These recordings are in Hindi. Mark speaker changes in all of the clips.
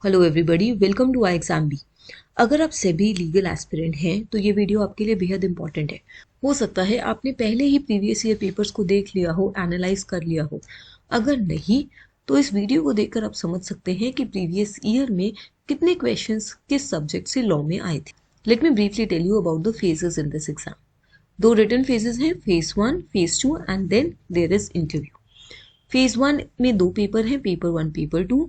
Speaker 1: Hello everybody, welcome to I exam B. अगर आप सेबी लीगल एस्पिरेंट हैं तो ये वीडियो आपके लिए बेहद इंपॉर्टेंट है। हो सकता है आपने पहले ही प्रीवियस ईयर पेपर्स को देख लिया हो, एनालाइज कर लिया हो। अगर नहीं तो इस वीडियो को देखकर आप समझ सकते हैं कि प्रीवियस ईयर में कितने क्वेश्चंस किस सब्जेक्ट से लॉ में आए थे। Let me briefly tell you about the phases in this exam. दो रिटन फेजेस हैं, phase 1, phase 2 and then there is interview. Phase 1 में दो पेपर हैं, paper 1, paper 2।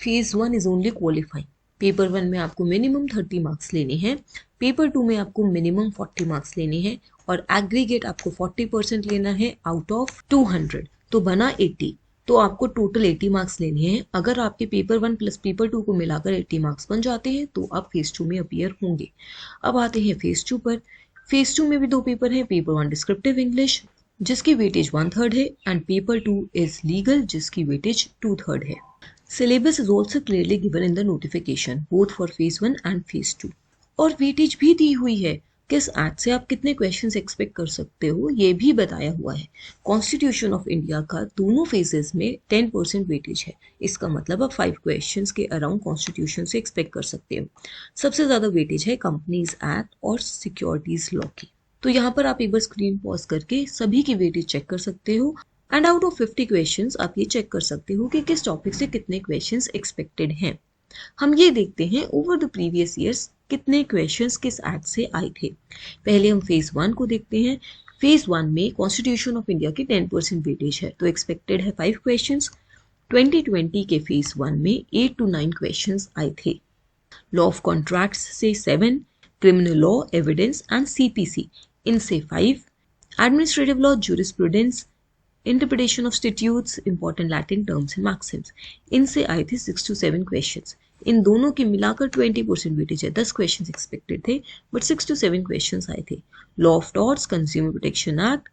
Speaker 1: Phase 1 is only qualifying. Paper 1 में आपको मिनिमम 30 मार्क्स लेने हैं, पेपर 2 में आपको मिनिमम 40 मार्क्स लेने हैं और एग्रीगेट आपको 40% लेना है आउट ऑफ 200, तो बना 80। तो आपको टोटल 80 मार्क्स लेने हैं। अगर आपके पेपर 1 प्लस पेपर 2 को मिलाकर 80 मार्क्स बन जाते हैं तो आप फेज 2 में अपीयर होंगे। अब आते हैं फेज 2 पर। फेज 2 में भी दो पेपर हैं, पेपर 1 डिस्क्रिप्टिव इंग्लिश जिसकी वेटेज 1/3 है एंड पेपर 2 इज लीगल जिसकी वेटेज 2/3 है। Syllabus is also clearly given in the notification both for phase 1 and phase 2 और वेटेज भी दी हुई है। किस एक्ट से आप कितने क्वेश्चंस एक्सपेक्ट कर सकते हो ये भी बताया हुआ है। कॉन्स्टिट्यूशन ऑफ इंडिया का दोनों फेजेस में 10% वेटेज है। इसका मतलब आप 5 क्वेश्चंस के अराउंड कॉन्स्टिट्यूशन से एक्सपेक्ट कर सकते हो। सबसे ज्यादा वेटेज है कंपनीज एक्ट और सिक्योरिटीज लॉ की। तो यहाँ पर आप एक बार स्क्रीन पॉज करके सभी की वेटेज चेक कर सकते हो एंड आउट ऑफ 50 क्वेश्चंस आप ये चेक कर सकते हो कि किस टॉपिक से कितने क्वेश्चंस एक्सपेक्टेड हैं। हम ये देखते हैं ओवर द प्रीवियस ईयर्स कितने क्वेश्चंस किस एक्ट से आए थे। पहले हम फेज 1 को देखते हैं। फेज 1 में कॉन्स्टिट्यूशन ऑफ इंडिया की 10% वेटेज है तो एक्सपेक्टेड है 5 क्वेश्चंस। 2020 के फेज 1 में 8 to 9 क्वेश्चंस आए थे। लॉ ऑफ कॉन्ट्रैक्ट्स से 7, criminal law, evidence and CPC इनसे 5, administrative law, jurisprudence, interpretation of statutes, important Latin terms and Maxim's इनसे आए थे 6 to 7 क्वेश्चंस। इन दोनों की मिलाकर 20% वेटेज है। 10 क्वेश्चंस एक्सपेक्टेड थे बट 6 to 7 क्वेश्चंस आए थे। Law of torts, consumer protection act,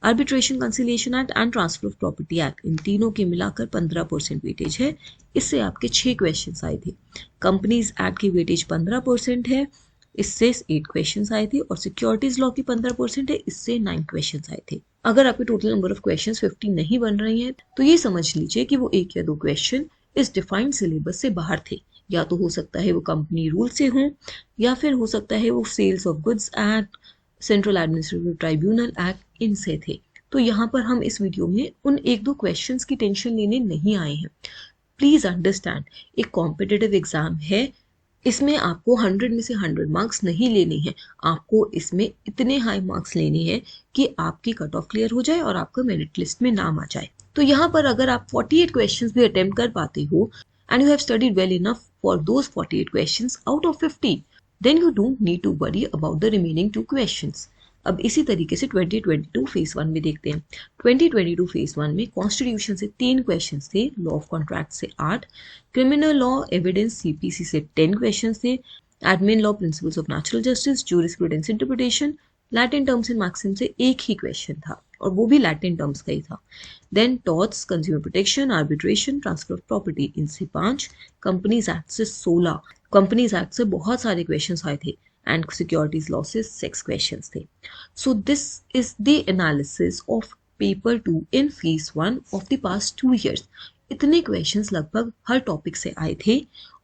Speaker 1: arbitration conciliation act and transfer of property act in तीनों के मिलाकर 15% वेटेज है। इससे आपके 6 क्वेश्चंस आए थे। कंपनीज एक्ट की वेटेज 15% है, इससे 8 क्वेश्चंस आए थे और सिक्योरिटीज लॉ की 15% है, इससे 9 क्वेश्चंस आए थे। अगर आपके टोटल नंबर ऑफ क्वेश्चंस 50 नहीं बन रही हैं तो ये समझ लीजिए कि वो 1 या 2 क्वेश्चन इस डिफाइंड सिलेबस से बाहर थे। या तो हो सकता है वो कंपनी रूल से हों या फिर हो सकता है वो sales of goods act, central administrative tribunal act इनसे थे। तो यहाँ पर हम इस वीडियो में उन 1-2 क्वेश्चंस की टेंशन लेने नहीं आए हैं। प्लीज अंडरस्टैंड, एक कॉम्पिटिटिव एग्जाम है, इसमें आपको 100 में से 100 मार्क्स नहीं लेने हैं। आपको इसमें इतने हाई मार्क्स लेने हैं कि आपकी कट ऑफ क्लियर हो जाए और आपका मेरिट लिस्ट में नाम आ जाए। तो यहाँ पर अगर आप 48 क्वेश्चंस भी अटेम्प्ट कर पाते हो and you have studied well enough for those 48 questions out of 50, then you don't need to worry about the remaining 2 questions. अब इसी तरीके से 2022 फेज 1 में देखते हैं। 2022 फेज 1 में कॉन्स्टिट्यूशन से 3 क्वेश्चंस थे, लॉ ऑफ कॉन्ट्रैक्ट से 8, क्रिमिनल लॉ, एविडेंस, सीपीसी से 10 क्वेश्चंस थे, admin law, principles of natural justice, jurisprudence, interpretation, Latin terms and maxim से एक ही क्वेश्चन था और वो भी लैटिन टर्म्स का ही था। Then torts, consumer protection, arbitration, transfer of property इनसे 5, कंपनीज एक्ट से 16, कंपनीज एक्ट से बहुत सारे क्वेश्चंस आए थे एंड सिक्योरिटीज लॉ से 6 क्वेश्चंस थे। So this is the analysis of paper 2 in phase 1 of the past 2 years। इतने क्वेश्चंस लगभग हर टॉपिक से आए थे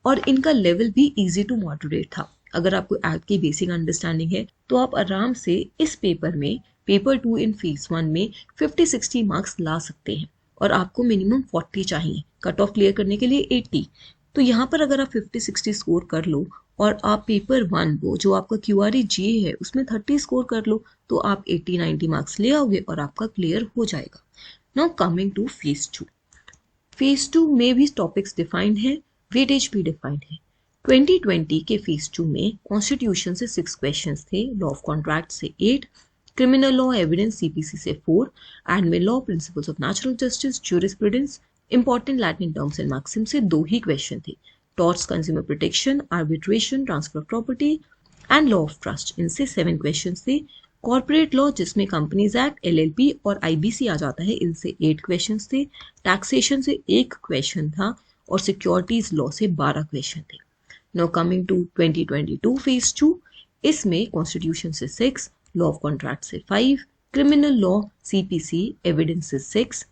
Speaker 1: और इनका लेवल भी इजी टू मॉडरेट था। अगर आपको एक्ट की बेसिक अंडरस्टैंडिंग है तो आप आराम से इस पेपर में, पेपर 2 इन फेज 1 में 50-60 मार्क्स ला सकते हैं और आपको मिनिमम 40 चाहिए, कट ऑफ क्लियर करने के लिए 80। तो यहाँ पर अगर आप 50-60 स्कोर कर लो और आप पेपर 1 वो जो आपका QRA-GA है उसमें 30 स्कोर कर लो तो आप 80-90 मार्क्स ले आओगे और आपका क्लियर हो जाएगा। Now coming two phase 2। Phase 2 में भी टॉपिक्स डिफाइंड है, वेटेज भी डिफाइंड है। 2020 के फेज 2 में कॉन्स्टिट्यूशन से 6 क्वेश्चंस थे, लॉ ऑफ कॉन्ट्रैक्ट से 8, क्रिमिनल लॉ, एविडेंस, सीपीसी से 4, admin law, principles of natural justice, jurisprudence, important Latin terms and maxim से 2 ही क्वेश्चन थे। Torts, consumer protection, arbitration, transfer of property and law of trust इनसे 7 क्वेश्चन थे। कॉर्पोरेट लॉ जिसमें कंपनीज एक्ट, LLP और IBC आ जाता है, इनसे 8 क्वेश्चन थे। टैक्सेशन से 1 क्वेश्चन था और सिक्योरिटीज लॉ से 12 क्वेश्चन थे। नाउ कमिंग टू 2022 फेज 2, इसमें कॉन्स्टिट्यूशन से 6, लॉ ऑफ कॉन्ट्रैक्ट से 5, क्रिमिनल लॉ, CPC, एविडेंस से 6,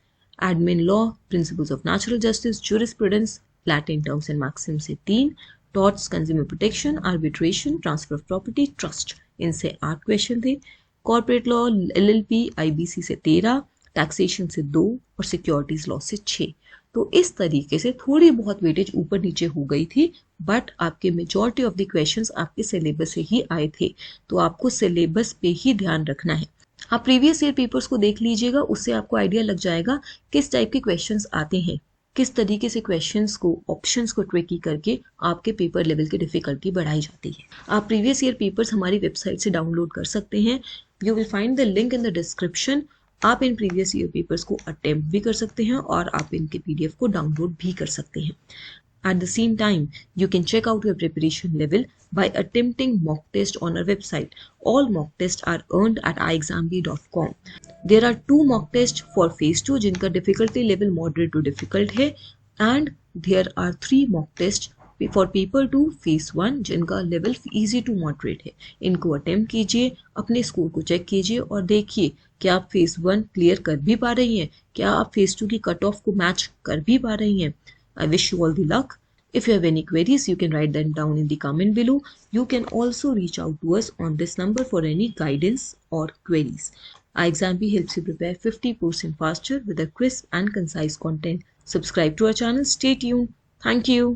Speaker 1: admin law, principles of natural justice, jurisprudence, Latin terms and maxim से 3, torts, consumer protection, arbitration, transfer of property, trust, इनसे 8 क्वेश्चन थे। कॉर्पोरेट लॉ, एलएलपी, आईबीसी से 13, टैक्सेशन से 2 और सिक्योरिटीज लॉ से 6। तो इस तरीके से थोड़ी बहुत वेटेज ऊपर नीचे हो गई थी, बट आपके मेजॉरिटी ऑफ द क्वेश्चंस आपके सिलेबस से ही आए थे। तो आपको सिलेबस पे ही ध्यान रखना है। आप प्रीवियस ईयर पेपर्स को देख लीजिएगा, उससे आपको आइडिया लग जाएगा किस टाइप के क्वेश्चंस आते हैं, किस तरीके से क्वेश्चंस को, ऑप्शंस को ट्रिकी करके आपके पेपर लेवल की डिफिकल्टी बढ़ाई जाती है। आप प्रीवियस ईयर पेपर्स हमारी वेबसाइट से डाउनलोड कर सकते हैं। You will find the link in the description. आप इन प्रीवियस ईयर पेपर्स को अटेम्प्ट भी कर सकते हैं और आप इनके पीडीएफ को डाउनलोड भी कर सकते हैं। At the same time, you can check out your preparation level by attempting mock test on our website. All mock tests are earned at iexambly.com. There are 2 mock tests for phase 2 जिनका difficulty level moderate to difficult है, and there are 3 mock tests for paper 2 phase 1 जिनका level easy to moderate है। इनको attempt कीजिए, अपने स्कोर को चेक कीजिए और देखिए क्या आप phase 1 क्लियर कर भी पा रही हैं, क्या आप phase 2 की कट ऑफ को मैच कर भी पा रही हैं। I wish you all the luck. If you have any queries, you can write them down in the comment below. You can also reach out to us on this number for any guidance or queries. iExample helps you prepare 50% faster with a crisp and concise content. Subscribe to our channel. Stay tuned. Thank you.